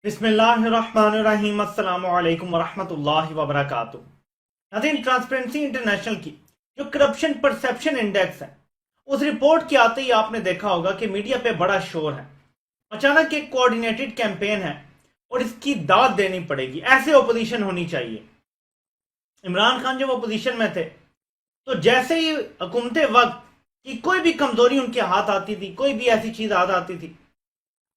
बिस्मिल्लाहिर्रहमानिर्रहीम अस्सलामु अलैकुम वरहमतुल्लाहि वबरकातुहू। नाज़रीन, ट्रांसपेरेंसी इंटरनेशनल की जो करप्शन परसेप्शन इंडेक्स है, उस रिपोर्ट के आते ही आपने देखा होगा कि मीडिया पे बड़ा शोर है। अचानक एक कोऑर्डिनेटेड कैंपेन है और इसकी दाद देनी पड़ेगी, ऐसे ओपोजिशन होनी चाहिए। इमरान खान जब ओपोजिशन में थे तो जैसे ही हुकूमत वक्त की कोई भी कमजोरी उनके हाथ आती थी, कोई भी ऐसी चीज हाथ आती थी,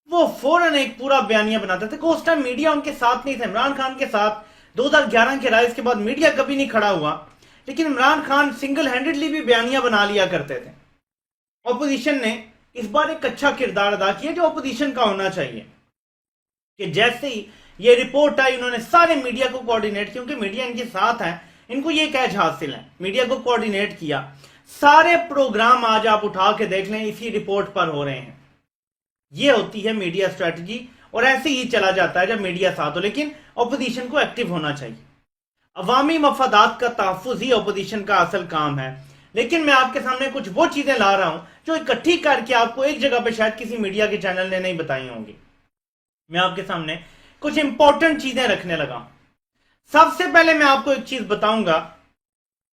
वो फौरन एक पूरा बयानिया बनाते थे। उस टाइम मीडिया उनके साथ नहीं था, इमरान खान के साथ 2011 के राइज के बाद मीडिया कभी नहीं खड़ा हुआ, लेकिन इमरान खान सिंगल हैंडेडली भी बयानिया बना लिया करते थे। ऑपोजिशन ने इस बार एक अच्छा किरदार अदा किया जो ऑपोजिशन का होना चाहिए, कि जैसे ही ये रिपोर्ट आई उन्होंने सारे मीडिया को कोऑर्डिनेट, क्योंकि मीडिया इनके साथ है, इनको ये कैच हासिल है, मीडिया को कोऑर्डिनेट किया। सारे प्रोग्राम आज आप उठा के देख लें इसी रिपोर्ट पर हो रहे हैं। ये होती है मीडिया स्ट्रेटजी, और ऐसे ही चला जाता है जब मीडिया साथ हो। लेकिन ऑपोजिशन को एक्टिव होना चाहिए। अवामी मफादात का तहफ्फुज ही ऑपोजिशन का असल काम है। लेकिन मैं आपके सामने कुछ वो चीजें ला रहा हूं जो इकट्ठी करके आपको एक जगह पे शायद किसी मीडिया के चैनल ने नहीं बताई होंगी। मैं आपके सामने कुछ इंपॉर्टेंट चीजें रखने लगा। सबसे पहले मैं आपको एक चीज बताऊंगा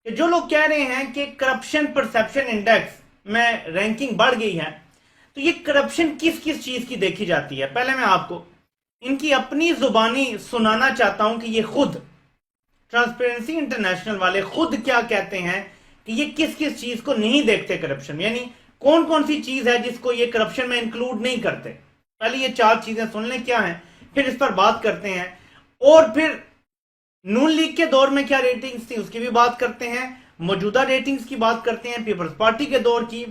कि जो लोग कह रहे हैं कि करप्शन परसेप्शन इंडेक्स में रैंकिंग बढ़ गई है, तो ये करप्शन किस किस चीज की देखी जाती है। पहले मैं आपको इनकी अपनी जुबानी सुनाना चाहता हूं कि ये खुद ट्रांसपेरेंसी इंटरनेशनल वाले खुद क्या कहते हैं कि ये किस किस चीज को नहीं देखते करप्शन, यानी कौन कौन सी चीज है जिसको ये करप्शन में इंक्लूड नहीं करते। पहले ये चार चीजें सुन लें क्या है, फिर इस पर बात करते हैं। और फिर नून लीग के दौर में क्या रेटिंग्स थी उसकी भी बात करते हैं, मौजूदा रेटिंग्स की बात करते हैं, पीपल्स पार्टी के दौर की,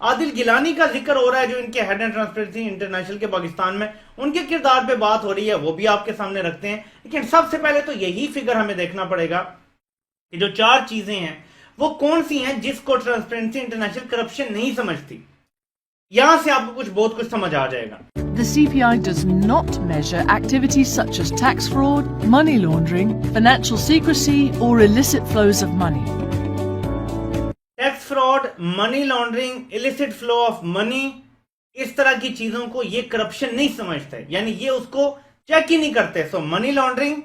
आदिल गिलानी का जिक्र हो रहा है जो इनके हेड एंड ट्रांसपेरेंसी इंटरनेशनल के पाकिस्तान में, उनके किरदार पे बात हो रही है, वो भी आपके सामने रखते हैं। लेकिन सबसे पहले तो यही फिगर हमें देखना पड़ेगा कि जो चार चीजें हैं वो कौन सी हैं जिसको ट्रांसपेरेंसी इंटरनेशनल करप्शन नहीं समझती। यहां से आपको बहुत कुछ समझ आ जाएगा। The CPI does not measure activities such as tax fraud, money laundering, financial secrecy, or illicit flows of money. Tax fraud, money laundering, illicit flow of money, इस तरह की चीजों को ये करप्शन नहीं समझते, यानी ये उसको चेक ही नहीं करते। सो मनी लॉन्ड्रिंग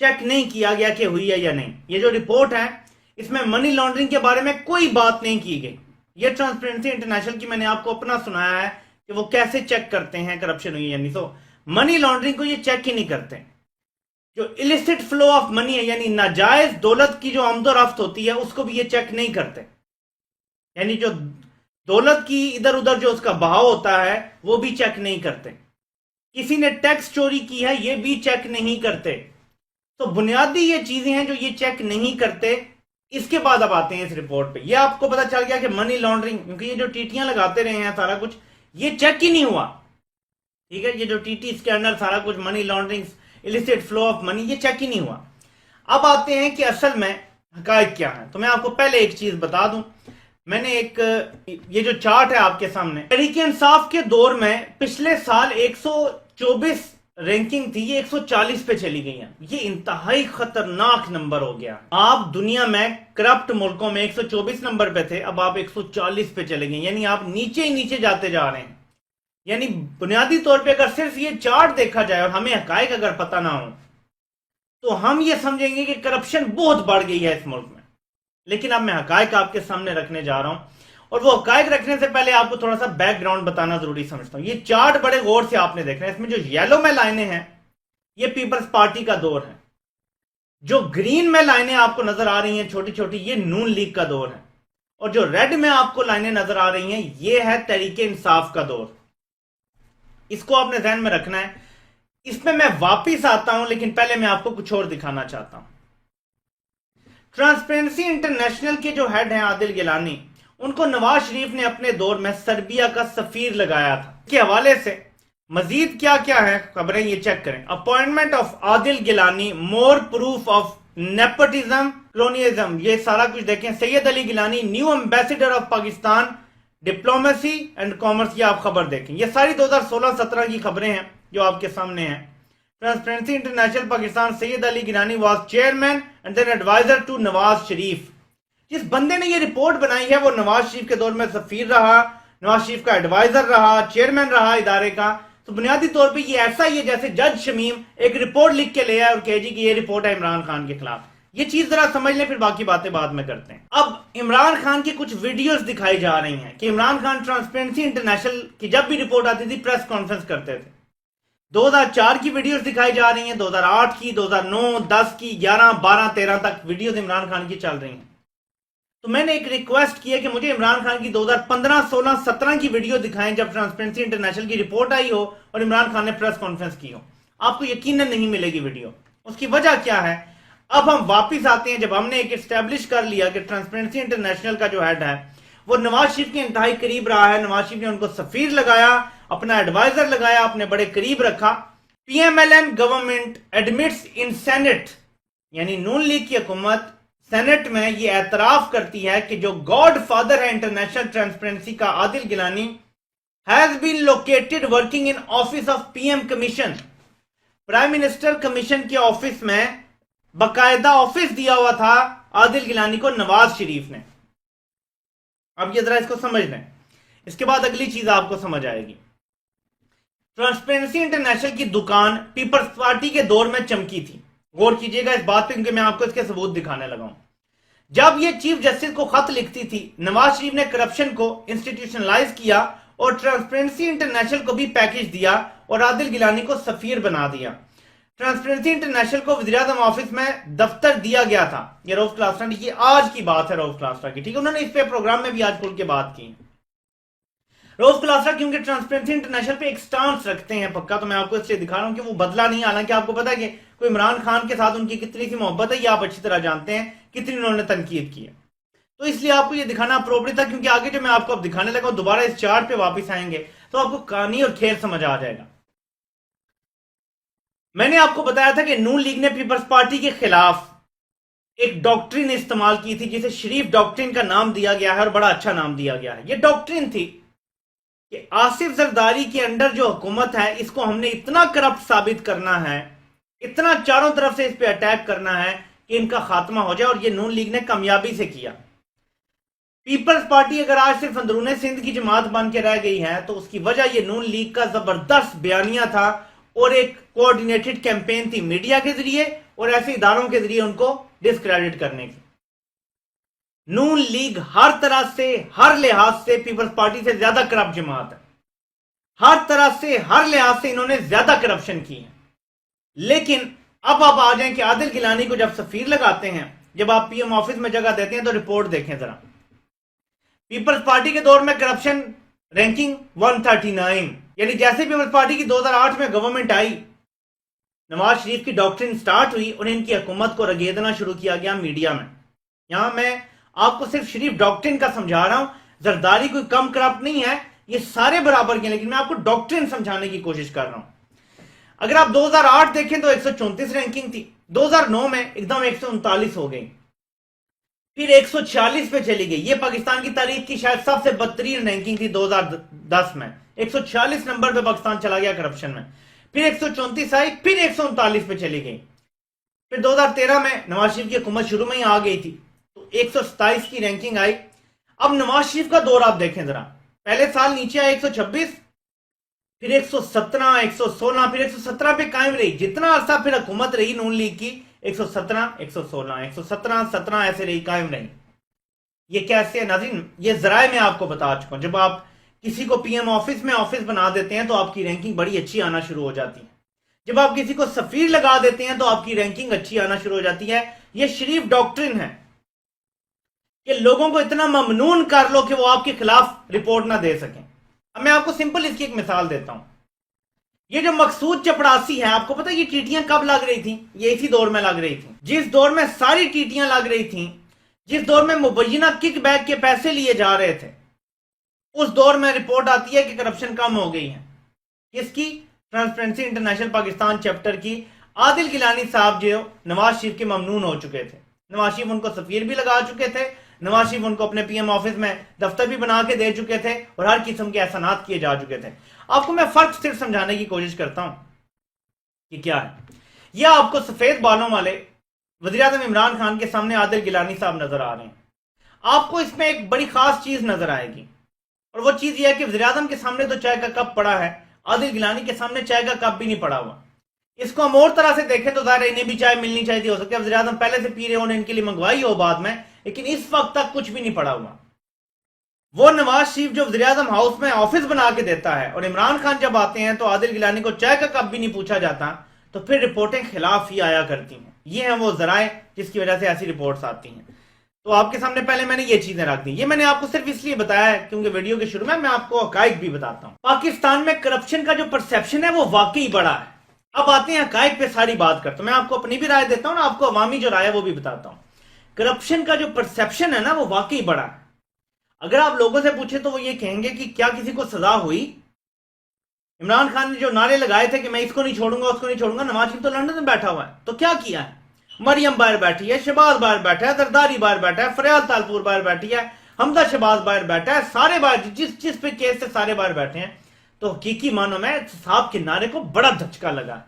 चेक नहीं किया गया कि हुई है या नहीं। ये जो रिपोर्ट है इसमें मनी लॉन्ड्रिंग के बारे में कोई बात नहीं की गई। ये ट्रांसपेरेंसी इंटरनेशनल की मैंने आपको अपना सुनाया है कि वो कैसे चेक करते हैं करप्शन हुई है यानी। सो मनी लॉन्ड्रिंग को ये चेक ही नहीं करते। जो इलिसिट फ्लो ऑफ मनी है, यानी नाजायज दौलत की जो आमदोरफ्त होती है, उसको भी ये चेक नहीं करते। यानी जो दौलत की इधर उधर जो उसका बहाव होता है वो भी चेक नहीं करते। किसी ने टैक्स चोरी की है ये भी चेक नहीं करते। तो बुनियादी ये चीजें हैं जो ये चेक नहीं करते। इसके बाद अब आते हैं इस रिपोर्ट पे। ये आपको पता चल गया कि मनी लॉन्ड्रिंग, क्योंकि ये जो टीटियां लगाते रहे हैं सारा कुछ ये चेक ही नहीं हुआ। ठीक है, ये जो टीटी स्कैंडल सारा कुछ, money laundering, illicit flow of money, ये चेक ही नहीं हुआ। अब आते हैं कि असल में हकायक क्या है। तो मैं आपको पहले एक चीज बता दूं, मैंने एक ये जो चार्ट है आपके सामने, तहरीक इंसाफ के दौर में पिछले साल 124 रैंकिंग थी, ये 140 पे चली गई है। ये इंतहाई खतरनाक नंबर हो गया। आप दुनिया में करप्ट मुल्कों में 124 नंबर पे थे, अब आप 140 पे चले गए, यानी आप नीचे ही नीचे जाते जा रहे हैं। यानी बुनियादी तौर पे अगर सिर्फ ये चार्ट देखा जाए और हमें हकायक अगर पता ना हो तो हम ये समझेंगे कि करप्शन बहुत बढ़ गई है इस मुल्क में। लेकिन अब मैं हकायक आपके सामने रखने जा रहा हूं, और वो हकायक रखने से पहले आपको थोड़ा सा बैकग्राउंड बताना जरूरी समझता हूं। ये चार्ट बड़े गौर से आपने देखना है। इसमें जो येलो में लाइनें हैं ये पीपल्स पार्टी का दौर है, जो ग्रीन में लाइनें आपको नजर आ रही हैं छोटी छोटी, ये नून लीग का दौर है, और जो रेड में आपको लाइनें नजर आ रही हैं ये है तहरीक इंसाफ का दौर। इसको आपने ध्यान में रखना है। इसमें मैं वापिस आता हूं, लेकिन पहले मैं आपको कुछ और दिखाना चाहता हूं। ट्रांसपेरेंसी इंटरनेशनल के जो हेड हैं आदिल गिलानी, उनको नवाज शरीफ ने अपने दौर में सर्बिया का सफीर लगाया था। इसके हवाले से मजीद क्या क्या है खबरें ये चेक करें। Appointment of Adil Gilani, more proof of nepotism cronyism, ये सारा कुछ देखें। Syed Ali Gilani new ambassador of Pakistan diplomacy and commerce, की आप खबर देखें। ये सारी 2016-17 की खबरें हैं जो आपके सामने हैं। Transparency international Pakistan, Syed Ali Gilani was chairman and then advisor to Nawaz Sharif. जिस बंदे ने ये रिपोर्ट बनाई है वो नवाज शरीफ के दौर में सफीर रहा, नवाज शरीफ का एडवाइजर रहा, चेयरमैन रहा इदारे का। तो बुनियादी तौर पे ये ऐसा ही है जैसे जज शमीम एक रिपोर्ट लिख के ले आए और कहे जी कि ये रिपोर्ट है इमरान खान के खिलाफ। ये चीज जरा समझ लें, फिर बाकी बातें बाद में करते हैं। अब इमरान खान की कुछ वीडियोस दिखाई जा रही हैं कि इमरान खान ट्रांसपेरेंसी इंटरनेशनल की जब भी रिपोर्ट आती थी प्रेस कॉन्फ्रेंस करते थे। 2004 की वीडियोस दिखाई जा रही हैं, 2008 की, 2009, 10 की, 11, 12, 13 तक वीडियोस इमरान खान की चल रही हैं। तो मैंने एक रिक्वेस्ट की है कि मुझे इमरान खान की 2015, 16, 17 की वीडियो दिखाएं जब ट्रांसपेरेंसी इंटरनेशनल की रिपोर्ट आई हो और इमरान खान ने प्रेस कॉन्फ्रेंस की हो। आपको यकीनन नहीं मिलेगी वीडियो। उसकी वजह क्या है? अब हम वापिस आते हैं, जब हमने एक एस्टेब्लिश कर लिया कि ट्रांसपेरेंसी इंटरनेशनल का जो हेड है वो नवाज शरीफ के इंतहाई करीब रहा है। नवाज शरीफ ने उनको सफीर लगाया, अपना एडवाइजर लगाया, अपने बड़े करीब रखा। PMLN गवर्नमेंट एडमिट्स इन सेनेट, यानी नून लीग की हुकूमत सेनेट में ये एतराफ करती है कि जो गॉड फादर है इंटरनेशनल ट्रांसपेरेंसी का, Adil Gilani, has been located working in office of PM commission. Prime minister commission के ऑफिस में बाकायदा ऑफिस दिया हुआ था आदिल गिलानी को नवाज शरीफ ने। अब ये जरा इसको समझ लें, इसके बाद अगली चीज आपको समझ आएगी। ट्रांसपेरेंसी इंटरनेशनल की दुकान पीपल्स पार्टी के दौर में चमकी थी। गौर कीजिएगा इस बात पे, क्योंकि मैं आपको इसके सबूत दिखाने लगा हूं। जब ये चीफ जस्टिस को खत लिखती थी, नवाज शरीफ ने करप्शन को इंस्टीट्यूशनलाइज किया और ट्रांसपेरेंसी इंटरनेशनल को भी पैकेज दिया और आदिल गिलानी को सफीर बना दिया। ट्रांसपेरेंसी इंटरनेशनल को वज़ीर-ए-आज़म ऑफिस में दफ्तर दिया गया था। ये रऊफ क्लास्ट्रा की आज की बात है, रऊफ क्लास्ट्रा की, ठीक है। उन्होंने इस पे प्रोग्राम में भी आज खुल के बात की। रऊफ क्लास्ट्रा क्योंकि ट्रांसपेरेंसी इंटरनेशनल पे एक स्टांस रखते हैं पक्का, तो मैं आपको इसलिए दिखा रहा हूं कि वो बदला नहीं। हालांकि आपको पता है कि कोई इमरान खान के साथ उनकी कितनी सी मोहब्बत है, ये आप अच्छी तरह जानते हैं, कितनी उन्होंने तनकीद की है। तो इसलिए आपको ये दिखाना अप्रोप्रिएट था, क्योंकि आगे जो मैं आपको अब दिखाने लगा दोबारा इस चार्ट पे वापस आएंगे तो आपको कहानी और खेल समझ आ जाएगा। मैंने आपको बताया था कि नून लीग ने पीपल्स पार्टी के खिलाफ एक डॉक्ट्रिन इस्तेमाल की थी जिसे शरीफ डॉक्ट्रिन का नाम दिया गया है और बड़ा अच्छा नाम दिया गया है। यह डॉक्ट्रिन थी कि आसिफ जरदारी के अंडर जो हुकूमत है इसको हमने इतना करप्ट साबित करना है, इतना चारों तरफ से इस पे अटैक करना है कि इनका खात्मा हो जाए, और ये नून लीग ने कामयाबी से किया। पीपल्स पार्टी अगर आज सिर्फ अंदरूने सिंध की जमात बन के रह गई है तो उसकी वजह ये नून लीग का जबरदस्त बयानिया था और एक कोऑर्डिनेटेड कैंपेन थी मीडिया के जरिए और ऐसे इदारों के जरिए उनको डिस्क्रेडिट करने की। नून लीग हर तरह से, हर लिहाज से पीपल्स पार्टी से ज्यादा करप्ट जमात है। हर तरह से, हर लिहाज से इन्होंने ज्यादा करप्शन की है। लेकिन अब आप आ जाएं कि आदिल गिलानी को जब सफीर लगाते हैं, जब आप PM ऑफिस में जगह देते हैं, तो रिपोर्ट देखें जरा। पीपल्स पार्टी के दौर में करप्शन रैंकिंग 139, यानी जैसे पीपल्स पार्टी की 2008 में गवर्नमेंट आई, नवाज शरीफ की डॉक्ट्रिन स्टार्ट हुई और इनकी हुकूमत को रगेदना शुरू किया गया मीडिया में। यहां मैं आपको सिर्फ शरीफ डॉक्ट्रिन का समझा रहा हूं, जरदारी कोई कम करप्ट नहीं है, ये सारे बराबर के, लेकिन मैं आपको डॉक्ट्रिन समझाने की कोशिश कर रहा हूं। अगर आप 2008 देखें तो 134 रैंकिंग थी, 2009 में एकदम 139 हो गई, फिर 146 पे चली गई। ये पाकिस्तान की तारीख की शायद सबसे बदतरीन रैंकिंग थी 2010 में। 146 नंबर पे पाकिस्तान चला गया करप्शन में, फिर 134 आई, फिर 139 पे चली गई। फिर 2013 में नवाज शरीफ की हुकूमत शुरू में ही आ गई थी तो 127 की रैंकिंग आई। अब नवाज शरीफ का दौर आप देखें जरा, पहले साल नीचे आया 126, फिर 117, 116, फिर 117 पे कायम रही। जितना अरसा फिर हुकूमत रही नून लीग की, 117, 116, 117, 17 ऐसे रही, कायम रही। ये कैसे है नाज़रीन? ये जराए मैं आपको बता चुका हूं। जब आप किसी को PM ऑफिस में ऑफिस बना देते हैं तो आपकी रैंकिंग बड़ी अच्छी आना शुरू हो जाती है। जब आप किसी को सफीर लगा देते हैं तो आपकी रैंकिंग अच्छी आना शुरू हो जाती है। यह शरीफ डॉक्ट्रिन है कि लोगों को इतना ममनून कर लो कि वो आपके खिलाफ रिपोर्ट ना दे सकें। अब मैं आपको सिंपल इसकी एक मिसाल देता हूं। ये जो मकसूद चपड़ासी है, आपको पता है ये टीटियां कब लग रही थी? ये इसी दौर में लग रही थी, जिस दौर में सारी टीटियां लग रही थी, जिस दौर में मुबैना किक बैक के पैसे लिए जा रहे थे, उस दौर में रिपोर्ट आती है कि करप्शन कम हो गई है। किसकी? ट्रांसपेरेंसी इंटरनेशनल पाकिस्तान चैप्टर की। आदिल गिलानी साहब जो नवाज शरीफ के ममनून हो चुके थे, नवाज शरीफ उनको सफीर भी लगा चुके थे, नवाज शरीफ उनको अपने PM ऑफिस में दफ्तर भी बना के दे चुके थे और हर किस्म के एहसानात किए जा चुके थे। आपको मैं फर्क सिर्फ समझाने की कोशिश करता हूं कि क्या है। यह आपको सफेद बालों वाले वज़ीर-ए-आज़म इमरान खान के सामने आदिल गिलानी साहब नजर आ रहे हैं। आपको इसमें एक बड़ी खास चीज नजर आएगी और वो चीज यह है कि वज़ीर-ए-आज़म के सामने तो चाय का कप पड़ा है, आदिल गिलानी के सामने चाय का कप भी नहीं पड़ा हुआ। इसको हम और तरह से देखें तो ज़ाहिर इन्हें भी चाय मिलनी चाहिए, हो सकती है वज़ीर आज़म पहले से पी रहे होने, इनके लिए मंगवाई हो बाद में, लेकिन इस वक्त तक कुछ भी नहीं पड़ा हुआ। वो नवाज शरीफ जो वज़ीर आज़म हाउस में ऑफिस बना के देता है और इमरान खान जब आते हैं तो आदिल गिलानी को चाय का कप भी नहीं पूछा जाता, तो फिर रिपोर्टें खिलाफ ही आया करती हैं। ये हैं वो जराए जिसकी वजह से ऐसी रिपोर्ट्स आती हैं। तो आपके सामने पहले मैंने ये चीजें रख दी। ये मैंने आपको सिर्फ इसलिए बताया है क्योंकि वीडियो के शुरू में मैं आपको हकाइक भी बताता हूं। पाकिस्तान में करप्शन का जो परसेप्शन है वो वाकई बड़ा है। अब आते हैं हकाइक पे सारी बात करते, मैं आपको अपनी भी राय देता हूं ना, आपको अवामी जो राय है वो भी बताता हूं। करप्शन का जो परसेप्शन है ना वो वाकई बड़ा है। अगर आप लोगों से पूछे तो वो ये कहेंगे कि क्या किसी को सजा हुई? इमरान खान ने जो नारे लगाए थे कि मैं इसको नहीं छोड़ूंगा उसको नहीं छोड़ूंगा, नवाज शरीफ तो लंदन में बैठा हुआ है, तो क्या किया है? मरियम बाहर बैठी है, शहबाज बाहर बैठा है, जरदारी बाहर बैठा है, फरियाद तालपुर बाहर बैठी है, हमदा शहबाज बाहर बैठा है, सारे बाहर, जिस जिस पे केस से सारे बाहर बैठे हैं। तो हकीकी मानो में साहब के नारे को बड़ा धचका लगा,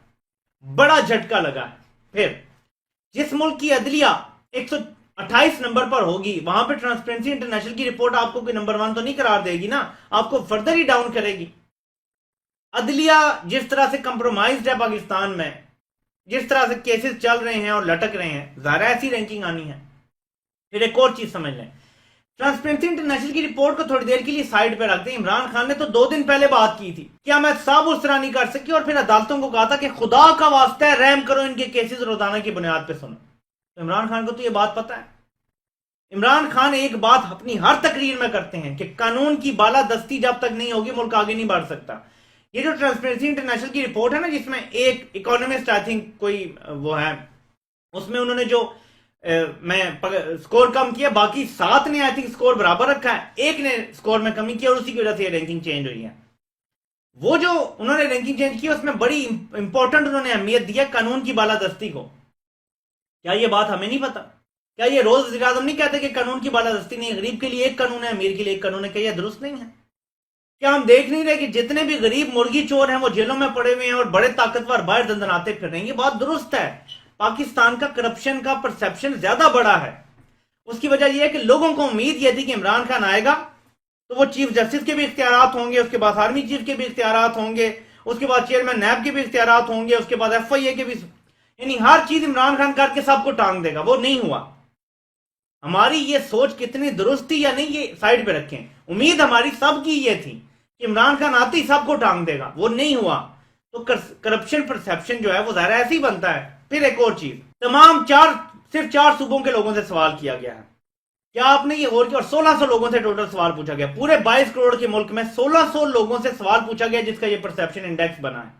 बड़ा झटका लगा। फिर जिस मुल्क की अदलिया 128 नंबर पर होगी वहां पे ट्रांसपेरेंसी इंटरनेशनल की रिपोर्ट आपको कोई नंबर 1 तो नहीं करार देगी ना, आपको फर्दर ही डाउन करेगी। अदलिया जिस तरह से कंप्रोमाइज्ड है पाकिस्तान में, जिस तरह से केसेस चल रहे हैं और लटक रहे हैं, ज़ाहिर ऐसी रैंकिंग आनी है। फिर एक और चीज समझ लें, ट्रांसपेरेंसी इंटरनेशनल की रिपोर्ट को थोड़ी देर के लिए साइड पे रखते हैं। इमरान खान ने तो 2 दिन पहले बात की थी कि मैं साहब उस तरह नहीं कर सकी, और फिर अदालतों को कहा था कि खुदा का वास्ता है रहम करो, इनके केसेस रोजाना की बुनियाद पे सुनो। तो इमरान खान को तो ये बात पता है। इमरान खान एक बात अपनी हर तकरीर में करते हैं कि कानून की बालादस्ती जब तक नहीं होगी मुल्क आगे नहीं बढ़ सकता। ये जो ट्रांसपेरेंसी इंटरनेशनल की रिपोर्ट है ना, जिसमें एक इकोनॉमिस्ट आई थिंक कोई वो है, उसमें उन्होंने जो मैं स्कोर कम किया, बाकी 7 ने आई थिंक स्कोर बराबर रखा है, एक ने स्कोर में कमी किया और उसी की वजह से रैंकिंग चेंज हुई है। वो जो उन्होंने रैंकिंग चेंज की उसमें बड़ी इंपॉर्टेंट उन्होंने अहमियत दी है कानून की बालादस्ती को। क्या ये बात हमें नहीं पता? क्या ये रोज वज़ीर आज़म नहीं कहते कि कानून की बालादस्ती नहीं, गरीब के लिए एक कानून है, अमीर के लिए एक कानून है? क्या यह दुरुस्त नहीं है? क्या हम देख नहीं रहे कि जितने भी गरीब मुर्गी चोर हैं वो जेलों में पड़े हुए हैं और बड़े ताकतवर बाहर दंदनाते फिर रहे हैं? ये बात दुरुस्त है। पाकिस्तान का करप्शन का परसेप्शन ज्यादा बड़ा है। उसकी वजह यह है कि लोगों को उम्मीद यह थी कि इमरान खान आएगा तो वो चीफ जस्टिस के भी इख्तियारात होंगे, उसके बाद आर्मी चीफ के भी इख्तियारात होंगे, उसके बाद चेयरमैन नैब के भी इख्तियारात होंगे, उसके बाद FIA के भी, यानी हर चीज इमरान खान करके सबको टांग देगा। वो नहीं हुआ। हमारी ये सोच कितनी दुरुस्त थी या नहीं ये साइड पे रखें, उम्मीद हमारी सबकी ये थी कि इमरान खान आते ही सबको टांग देगा, वो नहीं हुआ। तो करप्शन परसेप्शन जो है वो ज़ाहिर ऐसे ही बनता है। फिर एक और चीज, तमाम सिर्फ 4 सूबों के लोगों से सवाल किया गया है। क्या आपने ये गौर किया? और 1600 लोगों से टोटल सवाल पूछा गया। पूरे 22 करोड़ के मुल्क में 1600 लोगों से सवाल पूछा गया, जिसका ये परसेप्शन इंडेक्स बना है।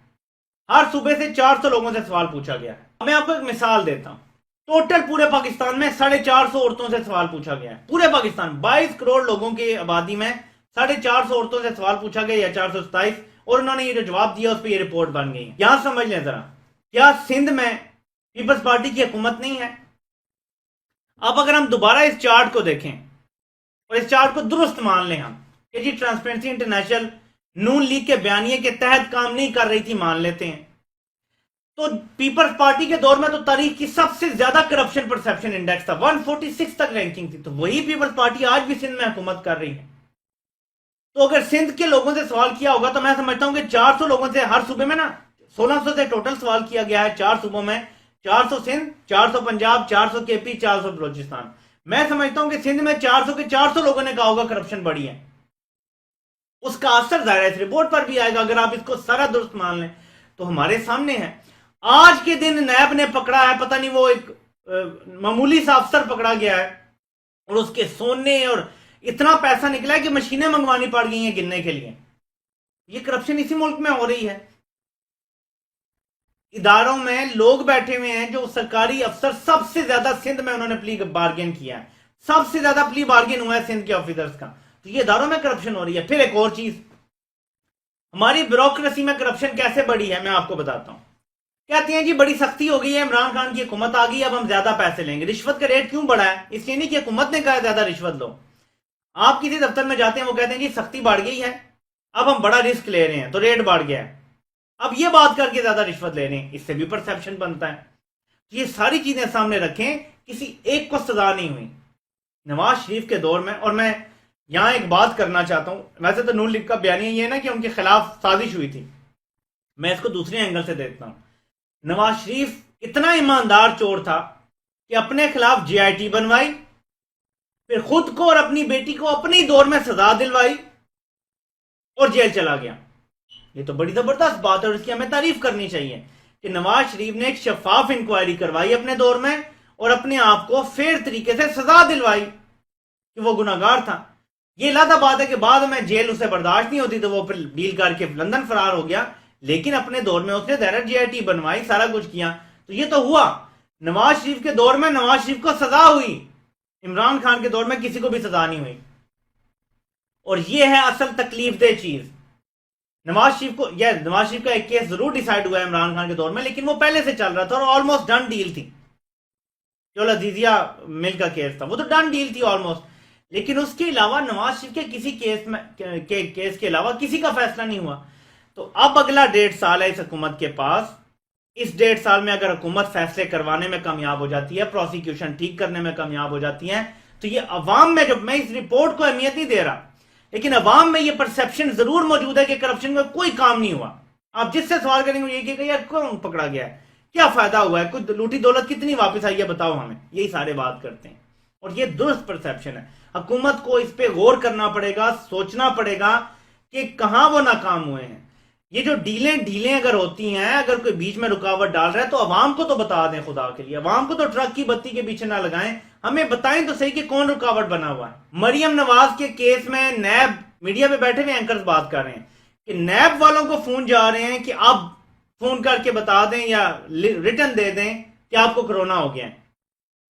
हर सूबे से 400 लोगों से सवाल पूछा गया है। मैं आपको एक मिसाल देता हूं, टोटल पूरे पाकिस्तान में 450 औरतों से सवाल पूछा गया है। पूरे पाकिस्तान 22 करोड़ लोगों की आबादी में 450 औरतों से सवाल पूछा गया, या 427, और उन्होंने ये जो जवाब दिया उस पर ये रिपोर्ट बन गई। यहां समझ लें जरा, क्या सिंध में पीपल्स पार्टी की हुकूमत नहीं है? अब अगर हम दोबारा इस चार्ट को देखें और इस चार्ट को दुरुस्त मान लें हम कि जी ट्रांसपेरेंसी इंटरनेशनल नून लीग के बयानिए के तहत काम नहीं कर रही थी, मान लेते हैं, तो पीपल्स पार्टी के दौर में तो तारीख की सबसे ज्यादा करप्शन परसेप्शन इंडेक्स था, 146 तक रैंकिंग थी। तो वही पीपल्स पार्टी आज भी सिंध में हुकूमत कर रही है। तो अगर सिंध के लोगों से सवाल किया होगा तो मैं समझता हूं कि 400 लोगों से हर सूबे में ना, 1600 से टोटल सवाल किया गया है 4 सूबों में, 400 सिंध, 400 पंजाब, 400 KP, 400 बलोचिस्तान। मैं समझता हूं कि सिंध में 400 के 400 लोगों ने कहा होगा करप्शन बढ़ी है। उसका असर जाहिर है इस रिपोर्ट पर भी आएगा। अगर आप इसको सारा दुरुस्त मान लें तो हमारे सामने है। आज के दिन नैब ने पकड़ा है, पता नहीं वो एक मामूली सा अफसर पकड़ा गया है और उसके सोने और इतना पैसा निकला है कि मशीनें मंगवानी पड़ गई हैं गिनने के लिए। ये करप्शन इसी मुल्क में हो रही है। इदारों में लोग बैठे हुए हैं जो सरकारी अफसर, सबसे ज्यादा सिंध में उन्होंने प्ली बार्गेन किया है, सबसे ज्यादा प्ली बार्गेन हुआ है सिंध के ऑफिसर्स का। तो ये इदारों में करप्शन हो रही है। फिर एक और चीज, हमारी ब्यूरोक्रेसी में करप्शन कैसे बढ़ी है मैं आपको बताता हूं। कहते हैं जी बड़ी सख्ती हो गई है, इमरान खान की हुकूमत आ गई, अब हम ज्यादा पैसे लेंगे। रिश्वत का रेट क्यों बढ़ा है? इसलिए नहीं कि हुकूमत ने कहा ज्यादा रिश्वत लो। आप किसी दफ्तर में जाते हैं, वो कहते हैं जी सख्ती बढ़ गई है, अब हम बड़ा रिस्क ले रहे हैं तो रेट बढ़ गया है, अब ये बात करके ज्यादा रिश्वत ले रहे हैं। इससे भी परसेप्शन बनता है। ये सारी चीजें सामने रखें, किसी एक को सजा नहीं हुई नवाज शरीफ के दौर में। और मैं यहां एक बात करना चाहता हूं, वैसे तो नून लीग का बयान ये है ना कि उनके खिलाफ साजिश हुई थी, मैं इसको दूसरे एंगल से देखता हूं। नवाज शरीफ इतना ईमानदार चोर था कि अपने खिलाफ जीआईटी बनवाई, फिर खुद को और अपनी बेटी को अपने ही दौर में सजा दिलवाई और जेल चला गया। ये तो बड़ी जबरदस्त बात है और इसकी हमें तारीफ करनी चाहिए कि नवाज शरीफ ने एक शफाफ इंक्वायरी करवाई अपने दौर में और अपने आप को फेयर तरीके से सजा दिलवाई कि वो गुनाहगार था। ये लादा बात है कि बाद में जेल उसे बर्दाश्त नहीं होती तो वो फिर डील करके लंदन फरार हो गया, लेकिन अपने दौर में उसने डायरेक्ट जीआईटी बनवाई, सारा कुछ किया। तो ये तो हुआ नवाज शरीफ के दौर में, नवाज शरीफ को सजा हुई। इमरान खान के दौर में किसी को भी सजा नहीं हुई। और ये है असल तकलीफदेह चीज। नवाज शरीफ का एक केस जरूर डिसाइड हुआ है इमरान खान के दौर में, लेकिन वो पहले से चल रहा था और ऑलमोस्ट डन डील थी। जो लजीजिया मिल का केस था वो तो डन डील थी ऑलमोस्ट, लेकिन उसके अलावा नवाज शरीफ के किसी केस के अलावा किसी का फैसला नहीं हुआ। तो अब अगला 1.5 साल है इस हुकूमत के पास। इस 1.5 साल में अगर हुकूमत फैसले करवाने में कामयाब हो जाती है, प्रोसिक्यूशन ठीक करने में कामयाब हो जाती है, तो ये अवाम में, जब मैं इस रिपोर्ट को अहमियत नहीं दे रहा, लेकिन अवाम में ये परसेप्शन जरूर मौजूद है कि करप्शन का कोई काम नहीं हुआ। आप जिससे सवाल करेंगे ये कि यार कौन पकड़ा गया है, क्या फायदा हुआ है, कुछ लूटी दौलत कितनी वापस आई है बताओ हमें, यही सारे बात करते हैं। और ये दुरुस्त परसेप्शन है। हुकूमत को इस पे गौर करना पड़ेगा, सोचना पड़ेगा कि कहां वो नाकाम हुए हैं। ये जो ढीलें अगर होती हैं, अगर कोई बीच में रुकावट डाल रहा है तो अवाम को तो बता दें, खुदा के लिए अवाम को तो ट्रक की बत्ती के पीछे ना लगाएं, हमें बताएं तो सही कि कौन रुकावट बना हुआ है। मरियम नवाज के केस में नैब मीडिया पे बैठे हुए एंकर्स बात कर रहे हैं कि नैब वालों को फोन जा रहे हैं कि आप फोन करके बता दें या रिटर्न दे दें कि आपको कोरोना हो गया है।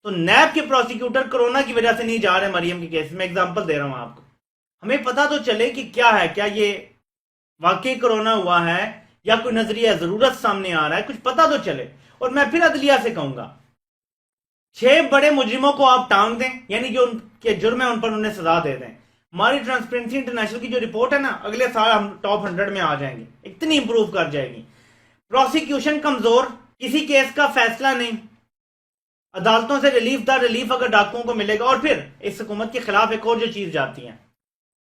तो नैब के प्रोसिक्यूटर कोरोना की वजह से नहीं जा रहे मरियम के केस में, एग्जांपल दे रहा हूं आपको। हमें पता तो चले कि क्या है, क्या ये वाकई कोरोना हुआ है या कोई नजरिया जरूरत सामने आ रहा है, कुछ पता तो चले। और मैं फिर अदलिया से कहूंगा 6 बड़े मुजरिमों को आप टांग दें, यानी जो उनके जुर्म है उन पर उन्हें सजा दे दें। हमारी ट्रांसपेरेंसी इंटरनेशनल की जो रिपोर्ट है ना, अगले साल हम टॉप 100 में आ जाएंगे, इतनी इंप्रूव कर जाएगी। प्रोसिक्यूशन कमजोर, किसी केस का फैसला नहीं, अदालतों से रिलीफ अगर डाकुओं को मिलेगा। और फिर इस हुकूमत के खिलाफ एक और जो चीज जाती है,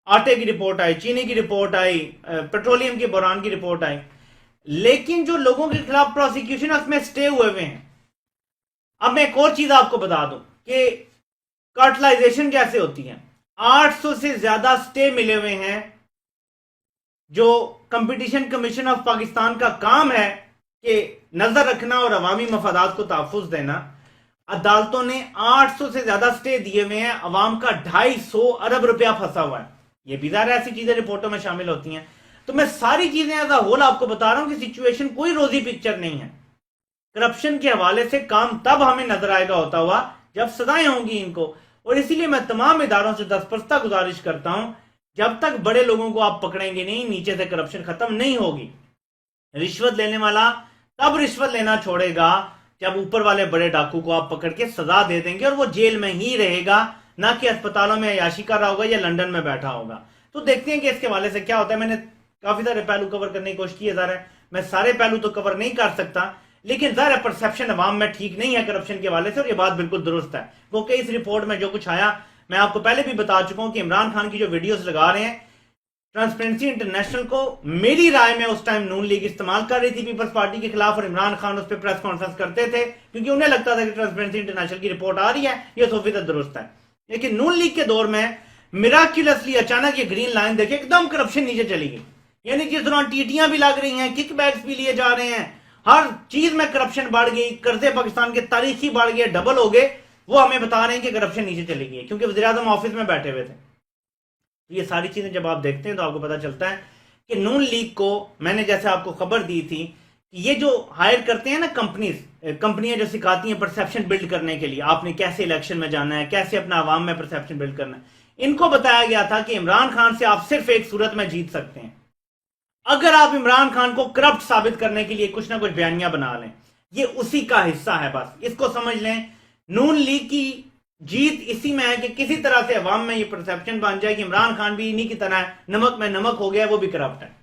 आटे की रिपोर्ट आई, चीनी की रिपोर्ट आई, पेट्रोलियम के बहरान की रिपोर्ट आई, लेकिन जो लोगों के खिलाफ प्रोसिक्यूशन उसमें स्टे हुए हैं। अब मैं एक और चीज आपको बता दूं कि कार्टलाइजेशन कैसे होती है। 800 से ज्यादा स्टे मिले हुए हैं। जो कंपटीशन कमीशन ऑफ पाकिस्तान का काम है कि नजर रखना और अवामी मफादात को तहफ्फुज देना, अदालतों ने 800 से ज्यादा स्टे दिए हुए हैं। अवाम का 250 अरब रुपया फंसा हुआ है। ये भी ज़ाहिर ऐसी चीजें रिपोर्टों में शामिल होती हैं। तो मैं सारी चीजें एज अ होल आपको बता रहा हूं कि सिचुएशन कोई रोजी पिक्चर नहीं है। करप्शन के हवाले से काम तब हमें नजर आएगा होता हुआ जब सजाएं होंगी इनको। और इसीलिए मैं तमाम इदारों से दस्तपस्ता गुजारिश करता हूं, जब तक बड़े लोगों को आप पकड़ेंगे नहीं, नीचे से करप्शन खत्म नहीं होगी। रिश्वत लेने वाला तब रिश्वत लेना छोड़ेगा जब ऊपर वाले बड़े डाकू को आप पकड़ के सजा दे देंगे और वो जेल में ही रहेगा, ना कि अस्पतालों में अयाशी कर रहा होगा या लंदन में बैठा होगा। तो देखते हैं कि इसके हवाले से क्या होता है। मैंने काफी सारे पहलू कवर करने की कोशिश की है, ज़ाहिर है मैं सारे पहलू तो कवर नहीं कर सकता, लेकिन ज़ाहिर परसेप्शन अवाम में ठीक नहीं है करप्शन के हवाले से, और ये बात बिल्कुल दुरुस्त है। क्योंकि इस रिपोर्ट में जो कुछ आया, मैं आपको पहले भी बता चुका हूं कि इमरान खान की जो वीडियोस लगा रहे हैं, ट्रांसपेरेंसी इंटरनेशनल को मेरी राय में उस टाइम नून लीग इस्तेमाल कर रही थी पीपल्स पार्टी के खिलाफ, और इमरान खान उस पर प्रेस कॉन्फ्रेंस करते थे क्योंकि उन्हें लगता था कि ट्रांसपेरेंसी इंटरनेशनल की रिपोर्ट आ रही है, ये 100% दुरुस्त है। लेकिन नून लीग के दौर में मिराक्युलसली अचानक ये ग्रीन लाइन देखे एकदम करप्शन नीचे चली गई। यानी जिस दौरान टीटियां भी लग रही हैं, किकबैक्स भी लिए जा रहे हैं, हर चीज में करप्शन बढ़ गई, कर्जे पाकिस्तान के तारीखी बढ़ गए, डबल हो गए, वो हमें बता रहे हैं कि करप्शन नीचे चली गई क्योंकि वज़ीर आज़म ऑफिस में बैठे हुए थे। ये सारी चीजें जब आप देखते हैं तो आपको पता चलता है कि नून लीग को, मैंने जैसे आपको खबर दी थी कि ये जो हायर करते हैं ना कंपनियां जो सिखाती हैं परसेप्शन बिल्ड करने के लिए, आपने कैसे इलेक्शन में जाना है, कैसे अपना आवाम में परसेप्शन बिल्ड करना है, इनको बताया गया था कि इमरान खान से आप सिर्फ एक सूरत में जीत सकते हैं, अगर आप इमरान खान को करप्ट साबित करने के लिए कुछ ना कुछ बयानियां बना लें। ये उसी का हिस्सा है, बस इसको समझ लें। नून लीग की जीत इसी में है कि किसी तरह से अवाम में ये परसेप्शन बन जाए कि इमरान खान भी इन्हीं की तरह नमक में नमक हो गया, वो भी करप्ट है।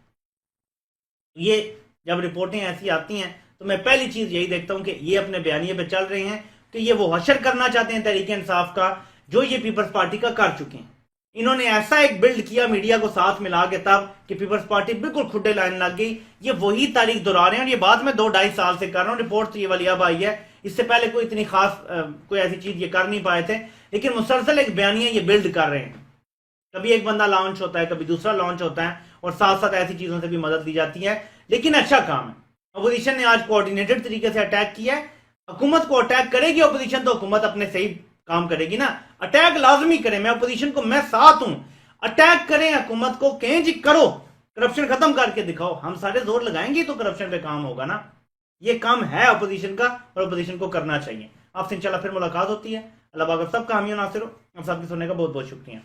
ये जब रिपोर्टें ऐसी आती हैं तो मैं पहली चीज यही देखता हूं कि ये अपने बयानिए पे चल रहे हैं कि ये वो हशर करना चाहते हैं तहरीक इंसाफ का, जो ये पीपल्स पार्टी का कर चुके हैं। इन्होंने ऐसा एक बिल्ड किया मीडिया को साथ मिला के तब कि पीपल्स पार्टी बिल्कुल खुड्डे लाइन लग गई। ये वही तारीख दोहरा रहे हैं और ये बाद में 2-2.5 साल से कर रहे हैं। रिपोर्ट तो ये वाली अब आई है, इससे पहले कोई इतनी खास कोई ऐसी चीज ये कर नहीं पाए थे, लेकिन मुसलसल एक बयानिया ये बिल्ड कर रहे हैं। कभी एक बंदा लॉन्च होता है, कभी दूसरा लॉन्च होता है और साथ साथ ऐसी चीजों से भी मदद दी जाती है। लेकिन अच्छा काम है, अपोजिशन ने आज कोऑर्डिनेटेड तरीके से अटैक किया है। हुकूमत को अटैक करेगी अपोजिशन तो हुकूमत अपने सही काम करेगी ना। अटैक लाजमी करें, मैं अपोजिशन को मैं साथ हूं, अटैक करें हुकूमत को, कहें जी करो, करप्शन खत्म करके दिखाओ, हम सारे जोर लगाएंगे तो करप्शन पे काम होगा ना। ये काम है अपोजिशन का और अपोजिशन को करना चाहिए। आपसे इंशाल्लाह फिर मुलाकात होती है। अल्लाह पाक आप सबका हामी नासिर हो। आप सबकी सुनने का बहुत बहुत शुक्रिया।